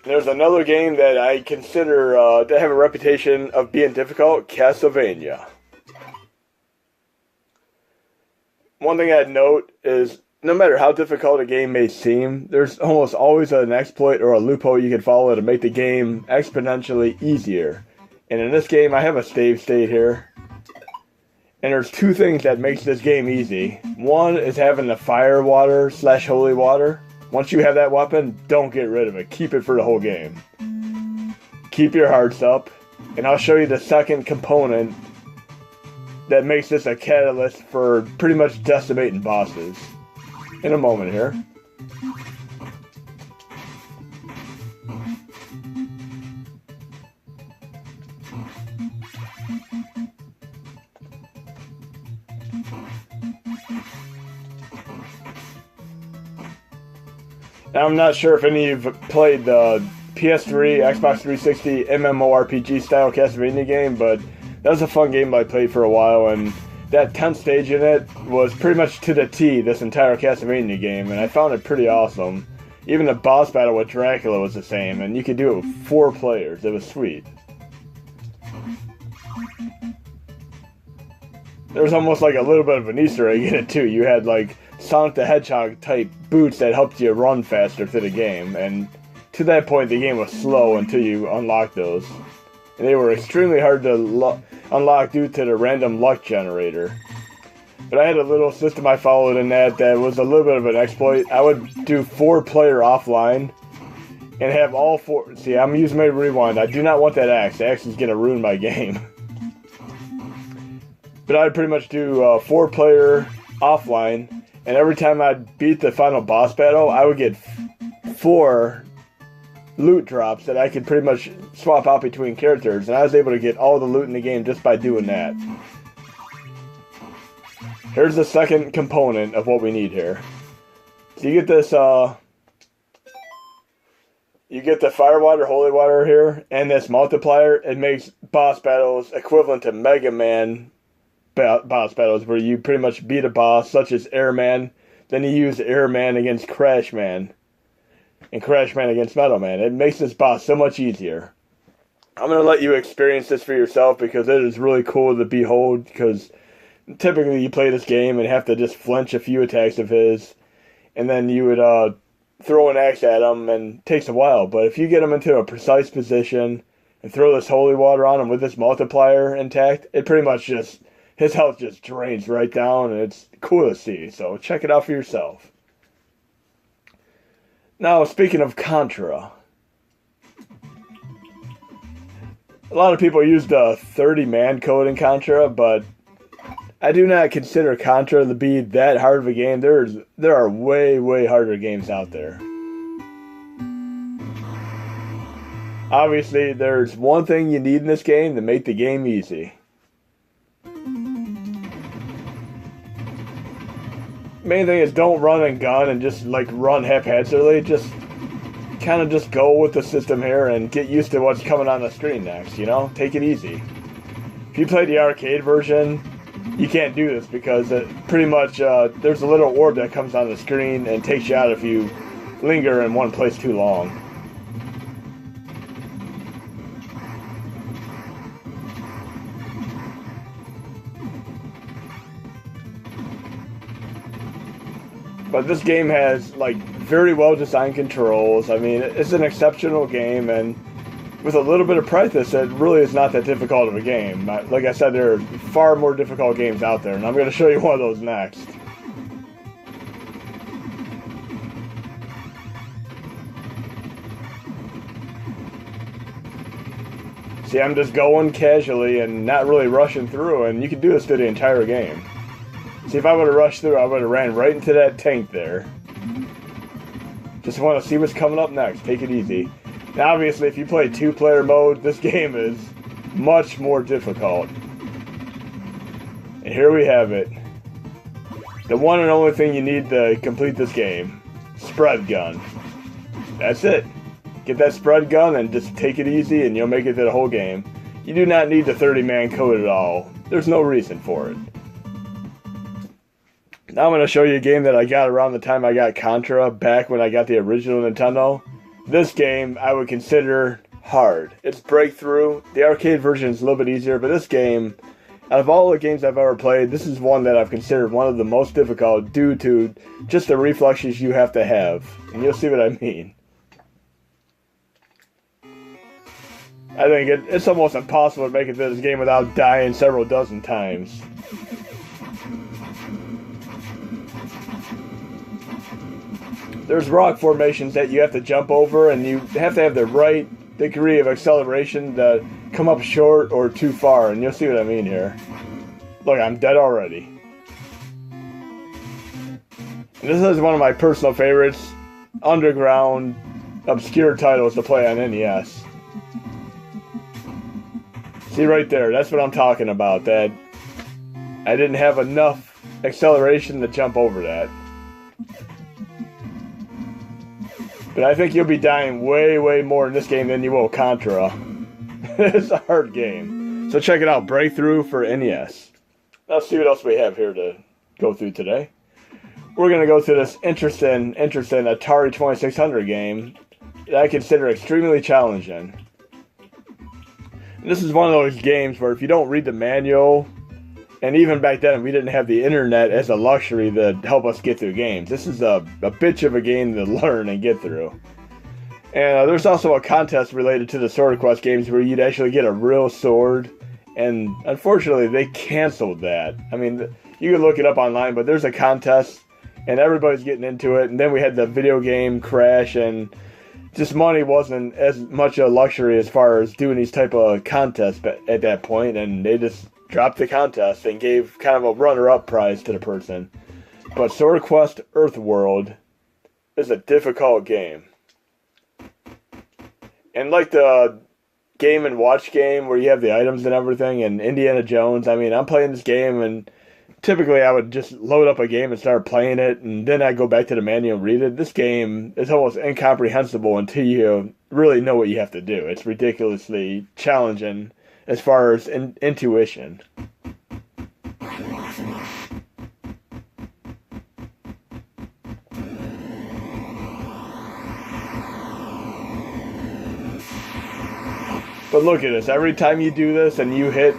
There's another game that I consider to have a reputation of being difficult, Castlevania. One thing I'd note is, no matter how difficult a game may seem, there's almost always an exploit or a loophole you can follow to make the game exponentially easier. And in this game, I have a save state here. And there's two things that makes this game easy. One is having the fire water / holy water. Once you have that weapon, don't get rid of it. Keep it for the whole game. Keep your hearts up. And I'll show you the second component that makes this a catalyst for pretty much decimating bosses in a moment here. Now, I'm not sure if any of you have played the PS3, Xbox 360 MMORPG style Castlevania game, but that was a fun game I played for a while, and that 10th stage in it was pretty much to the T, this entire Castlevania game, and I found it pretty awesome. Even the boss battle with Dracula was the same, and you could do it with 4 players. It was sweet. There was almost like a little bit of an Easter egg in it too. You had like Sonic the Hedgehog type boots that helped you run faster through the game, and to that point the game was slow until you unlocked those. And they were extremely hard to unlock due to the random luck generator. But I had a little system I followed in that was a little bit of an exploit. I would do 4-player offline and have all 4... See, I'm using my rewind. I do not want that axe. The axe is going to ruin my game. But I'd pretty much do 4-player offline, and every time I'd beat the final boss battle, I would get 4 loot drops that I could pretty much swap out between characters, and I was able to get all the loot in the game just by doing that. Here's the second component of what we need here. So you get this, you get the fire water, holy water here, and this multiplier. It makes boss battles equivalent to Mega Man boss battles, where you pretty much beat a boss, such as Airman, then you use Airman against Crash Man, and Crash Man against Metal Man. It makes this boss so much easier. I'm going to let you experience this for yourself because it is really cool to behold, because typically you play this game and have to just flinch a few attacks of his, and then you would throw an axe at him, and it takes a while. But if you get him into a precise position and throw this holy water on him with this multiplier intact, it pretty much just, his health just drains right down, and it's cool to see. So check it out for yourself. Now, speaking of Contra, a lot of people use the 30-man code in Contra, but I do not consider Contra to be that hard of a game. There are way, way harder games out there. Obviously, there's one thing you need in this game to make the game easy. Main thing is don't run and gun and just like run haphazardly. Just kind of just go with the system here and get used to what's coming on the screen next, you know? Take it easy. If you play the arcade version, you can't do this because it pretty much there's a little orb that comes on the screen and takes you out if you linger in one place too long. But this game has like very well designed controls. I mean, it's an exceptional game, and with a little bit of practice, it really is not that difficult of a game. Like I said, there are far more difficult games out there, and I'm going to show you one of those next. See, I'm just going casually and not really rushing through, and you can do this through the entire game. See, if I would have rushed through, I would have ran right into that tank there. Just want to see what's coming up next. Take it easy. Now, obviously, if you play 2-player mode, this game is much more difficult. And here we have it. The one and only thing you need to complete this game. Spread gun. That's it. Get that spread gun and just take it easy and you'll make it to the whole game. You do not need the 30-man code at all. There's no reason for it. Now I'm going to show you a game that I got around the time I got Contra, back when I got the original Nintendo. This game I would consider hard. It's breakthrough. The arcade version is a little bit easier, but this game, out of all the games I've ever played, this is one that I've considered one of the most difficult due to just the reflexes you have to have. And you'll see what I mean. I think it's almost impossible to make it through this game without dying several dozen times. There's rock formations that you have to jump over, and you have to have the right degree of acceleration to come up short or too far, and you'll see what I mean here. Look, I'm dead already. And this is one of my personal favorites, underground, obscure titles to play on NES. See right there, that's what I'm talking about, that I didn't have enough acceleration to jump over that. But I think you'll be dying way, way more in this game than you will Contra. It's a hard game. So check it out, Breakthrough for NES. Let's see what else we have here to go through today. We're going to go through this interesting Atari 2600 game that I consider extremely challenging. And this is one of those games where if you don't read the manual, and even back then we didn't have the internet as a luxury to help us get through games. This is a bitch of a game to learn and get through. And there's also a contest related to the Sword Quest games where you'd actually get a real sword. And unfortunately they canceled that. I mean, you can look it up online, but there's a contest and everybody's getting into it. And then we had the video game crash, and just money wasn't as much a luxury as far as doing these type of contests at that point, and they just dropped the contest and gave kind of a runner-up prize to the person. But Sword Quest Earthworld is a difficult game. And like the Game & Watch game where you have the items and everything, and Indiana Jones, I mean, I'm playing this game, and typically I would just load up a game and start playing it, and then I'd go back to the manual and read it. This game is almost incomprehensible until you really know what you have to do. It's ridiculously challenging as far as intuition. But look at this, every time you do this and you hit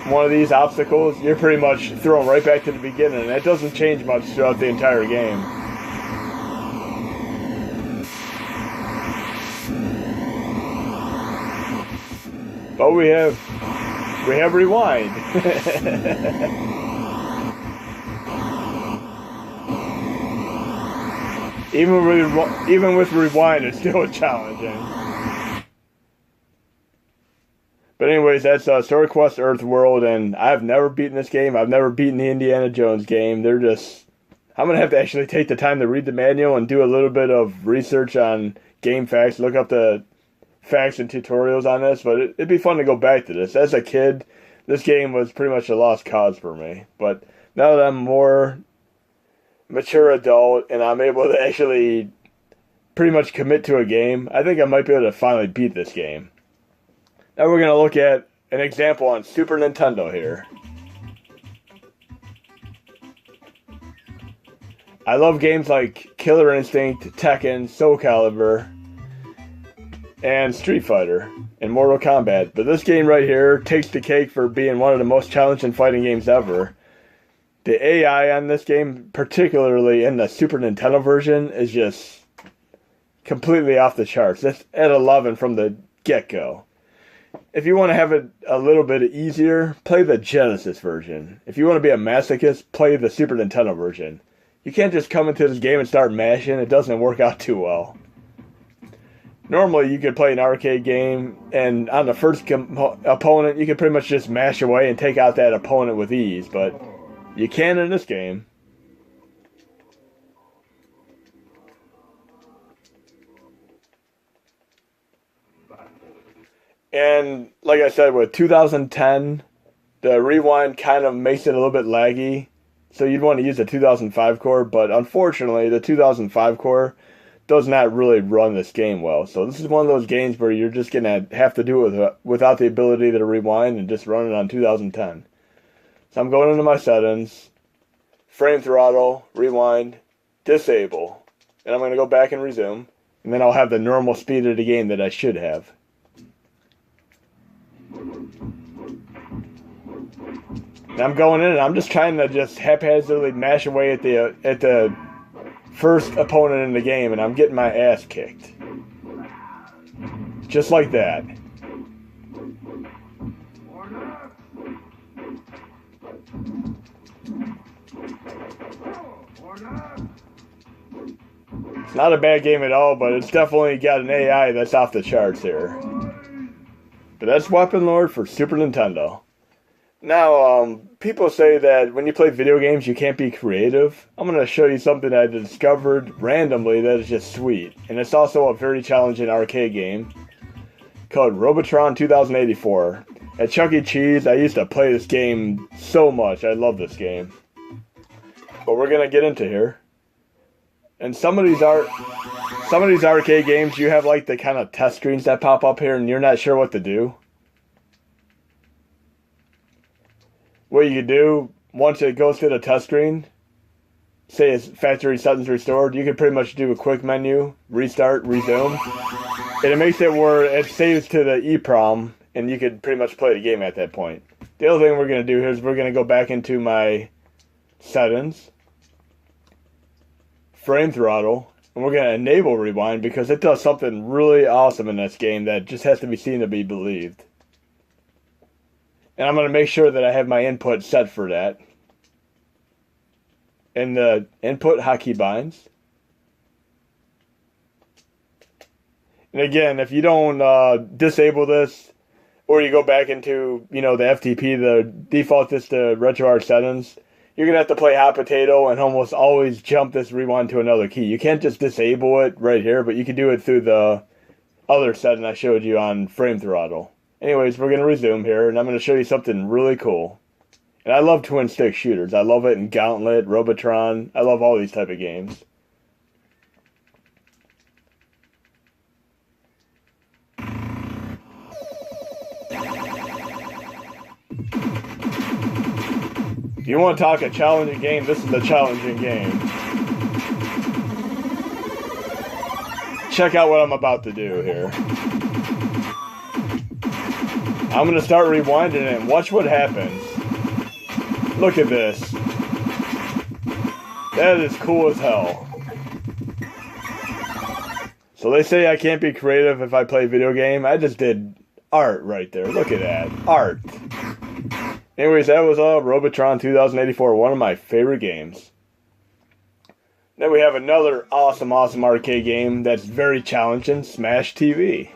one of these obstacles, you're pretty much thrown right back to the beginning, and it doesn't change much throughout the entire game. But we have rewind. Even with rewind, it's still challenging. But anyways, that's Sword Quest Earthworld, and I've never beaten this game. I've never beaten the Indiana Jones game. I'm going to have to actually take the time to read the manual and do a little bit of research on game facts, look up the facts and tutorials on this, but it'd be fun to go back to this. As a kid, this game was pretty much a lost cause for me. But now that I'm more mature adult and I'm able to actually pretty much commit to a game, I think I might be able to finally beat this game. Now we're going to look at an example on Super Nintendo here. I love games like Killer Instinct, Tekken, Soul Calibur, and Street Fighter, and Mortal Kombat. But this game right here takes the cake for being one of the most challenging fighting games ever. The AI on this game, particularly in the Super Nintendo version, is just completely off the charts. It's at 11 from the get-go. If you want to have it a little bit easier, play the Genesis version. If you want to be a masochist, play the Super Nintendo version. You can't just come into this game and start mashing. It doesn't work out too well. Normally, you could play an arcade game, and on the first opponent, you could pretty much just mash away and take out that opponent with ease, but you can in this game. And like I said, with 2010, the rewind kind of makes it a little bit laggy, so you'd want to use the 2005 core, but unfortunately, the 2005 core does not really run this game well. So this is one of those games where you're just going to have to do it without the ability to rewind and just run it on 2010. So I'm going into my settings, frame throttle, rewind, disable, and I'm going to go back and resume. And then I'll have the normal speed of the game that I should have. And I'm going in and I'm just trying to just haphazardly mash away at the first opponent in the game, and I'm getting my ass kicked. Just like that. It's not a bad game at all, but it's definitely got an AI that's off the charts here. But that's Weapon Lord for Super Nintendo. Now, people say that when you play video games, you can't be creative. I'm going to show you something I discovered randomly that is just sweet. And it's also a very challenging arcade game called Robotron 2084. At Chuck E. Cheese, I used to play this game so much. I love this game. But we're going to get into here. And some of these arcade games, you have like the kind of test screens that pop up here and you're not sure what to do. What you can do, once it goes to the test screen, say it's factory settings restored, you can pretty much do a quick menu, restart, resume. And it makes it where it saves to the EEPROM, and you can pretty much play the game at that point. The other thing we're going to do here is we're going to go back into my settings, frame throttle, and we're going to enable rewind because it does something really awesome in this game that just has to be seen to be believed. And I'm going to make sure that I have my input set for that. In the input hotkey binds. And again, if you don't disable this, or you go back into, the FTP, the default is to RetroArch settings, you're going to have to play hot potato and almost always jump this rewind to another key. You can't just disable it right here, but you can do it through the other setting I showed you on frame throttle. Anyways, we're going to resume here, and I'm going to show you something really cool. And I love twin-stick shooters. I love it in Gauntlet, Robotron. I love all these type of games. If you want to talk a challenging game, this is a challenging game. Check out what I'm about to do here. I'm going to start rewinding it and watch what happens. Look at this. That is cool as hell. So they say I can't be creative if I play a video game. I just did art right there. Look at that. Art. Anyways, that was Robotron 2084, one of my favorite games. Then we have another awesome arcade game that's very challenging, Smash TV.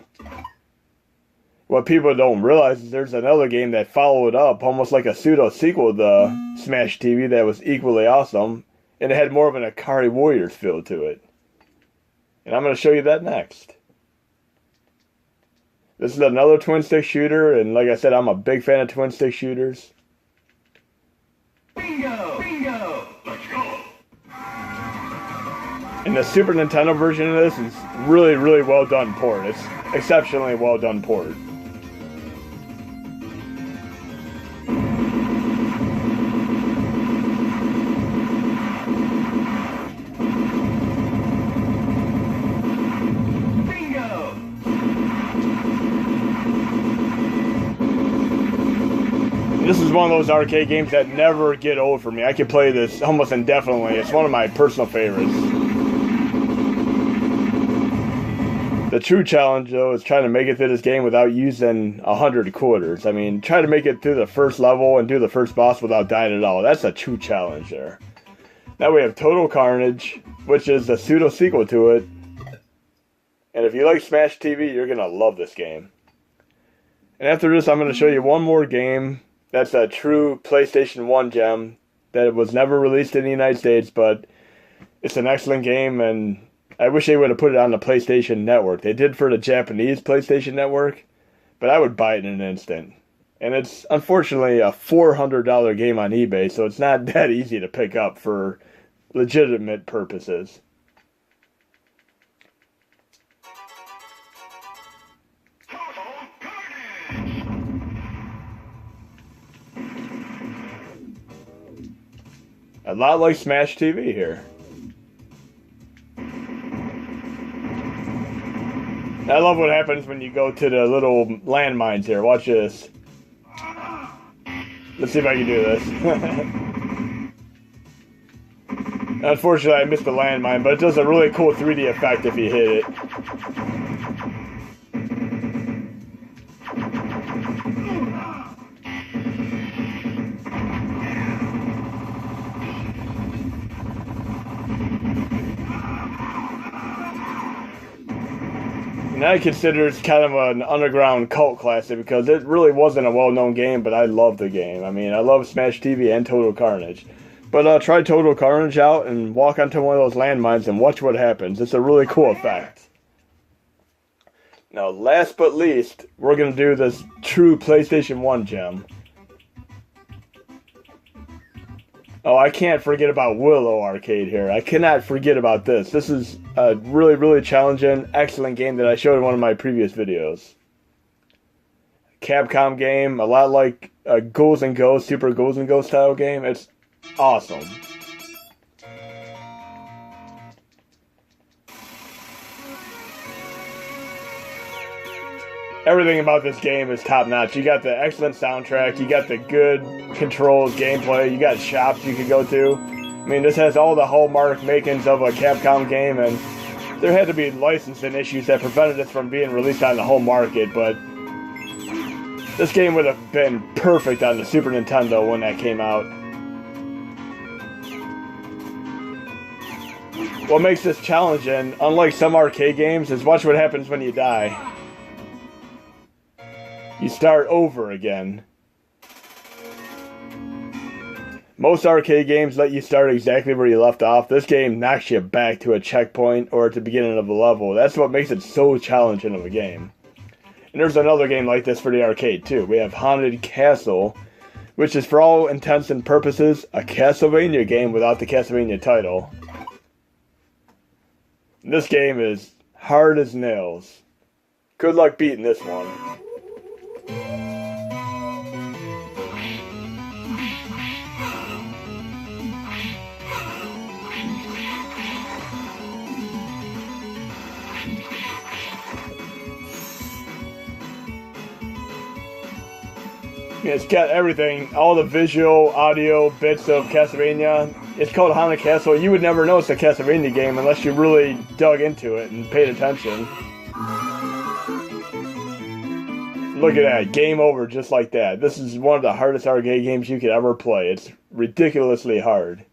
What people don't realize is there's another game that followed up, almost like a pseudo-sequel to Smash TV that was equally awesome, and it had more of an Akari Warriors feel to it. And I'm going to show you that next. This is another twin-stick shooter, and like I said, I'm a big fan of twin-stick shooters. Bingo! Bingo! Let's go! And the Super Nintendo version of this is really, really well done port. It's exceptionally well done port. This is one of those arcade games that never get old for me. I can play this almost indefinitely. It's one of my personal favorites. The true challenge, though, is trying to make it through this game without using 100 quarters. I mean, try to make it through the first level and do the first boss without dying at all. That's a true challenge there. Now we have Total Carnage, which is a pseudo-sequel to it. And if you like Smash TV, you're going to love this game. And after this, I'm going to show you one more game that's a true PlayStation 1 gem that was never released in the United States, but it's an excellent game, and I wish they would have put it on the PlayStation Network. They did for the Japanese PlayStation Network, but I would buy it in an instant. And it's unfortunately a $400 game on eBay, so it's not that easy to pick up for legitimate purposes. A lot like Smash TV here. I love what happens when you go to the little landmines here. Watch this. Let's see if I can do this. Unfortunately, I missed the landmine, but it does a really cool 3D effect if you hit it. And I consider it kind of an underground cult classic because it really wasn't a well-known game, but I love the game. I mean, I love Smash TV and Total Carnage. But try Total Carnage out and walk onto one of those landmines and watch what happens. It's a really cool effect. Now, last but least, we're going to do this true PlayStation 1 gem. Oh, I can't forget about Willow Arcade here. I cannot forget about this. This is a really, really challenging, excellent game that I showed in one of my previous videos. Capcom game, a lot like a Ghouls and Ghosts, Super Ghouls and Ghosts style game. It's awesome. Everything about this game is top notch. You got the excellent soundtrack, you got the good controls, gameplay, you got shops you could go to. I mean, this has all the hallmark makings of a Capcom game, and there had to be licensing issues that prevented it from being released on the home market, but this game would have been perfect on the Super Nintendo when that came out. What makes this challenging, unlike some arcade games, is watch what happens when you die. You start over again. Most arcade games let you start exactly where you left off. This game knocks you back to a checkpoint or at the beginning of a level. That's what makes it so challenging of a game. And there's another game like this for the arcade too. We have Haunted Castle, which is for all intents and purposes a Castlevania game without the Castlevania title. This game is hard as nails. Good luck beating this one. It's got everything, all the visual, audio bits of Castlevania. It's called Haunted Castle. You would never know it's a Castlevania game unless you really dug into it and paid attention. Look at that, game over just like that. This is one of the hardest arcade games you could ever play. It's ridiculously hard.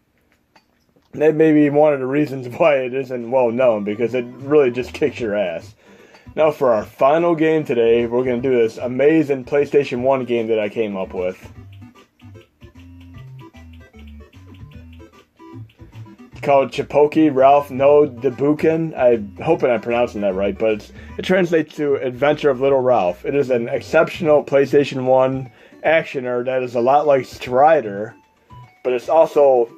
And that may be one of the reasons why it isn't well known, because it really just kicks your ass. Now for our final game today, we're going to do this amazing PlayStation 1 game that I came up with. It's called Chipoki Ralph no Debuken. I'm hoping I'm pronouncing that right, but it translates to Adventure of Little Ralph. It is an exceptional PlayStation 1 actioner that is a lot like Strider, but it's also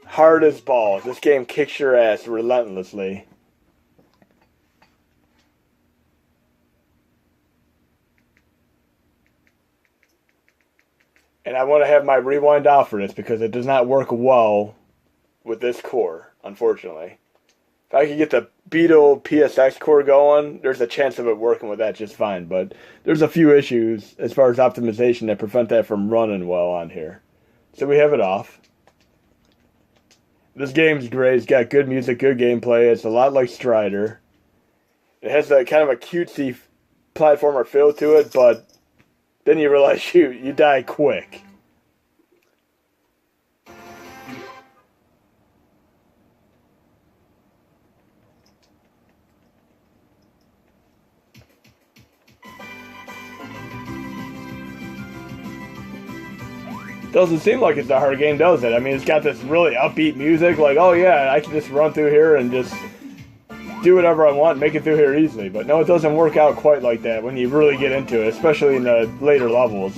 hard as balls. This game kicks your ass relentlessly. And I want to have my rewind off for this because it does not work well with this core, unfortunately. If I could get the Beetle PSX core going, there's a chance of it working with that just fine. But there's a few issues as far as optimization that prevent that from running well on here. So we have it off. This game's great. It's got good music, good gameplay. It's a lot like Strider. It has a kind of a cutesy platformer feel to it, but then you realize you die quick. Doesn't seem like it's a hard game, does it? I mean, it's got this really upbeat music, like, oh yeah, I can just run through here and just do whatever I want, make it through here easily. But no, it doesn't work out quite like that when you really get into it, especially in the later levels.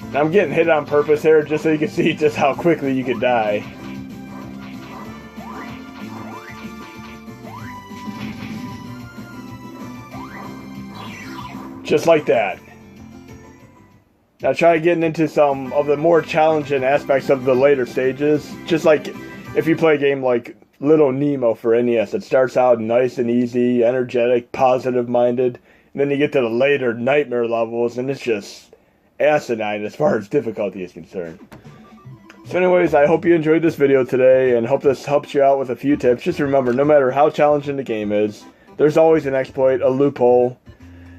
And I'm getting hit on purpose here just so you can see just how quickly you could die. Just like that. Now try getting into some of the more challenging aspects of the later stages. Just like if you play a game like Little Nemo for NES. It starts out nice and easy, energetic, positive-minded, and then you get to the later nightmare levels, and it's just asinine as far as difficulty is concerned. So anyways, I hope you enjoyed this video today, and hope this helps you out with a few tips. Just remember, no matter how challenging the game is, there's always an exploit, a loophole,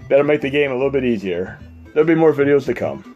that'll make the game a little bit easier. There'll be more videos to come.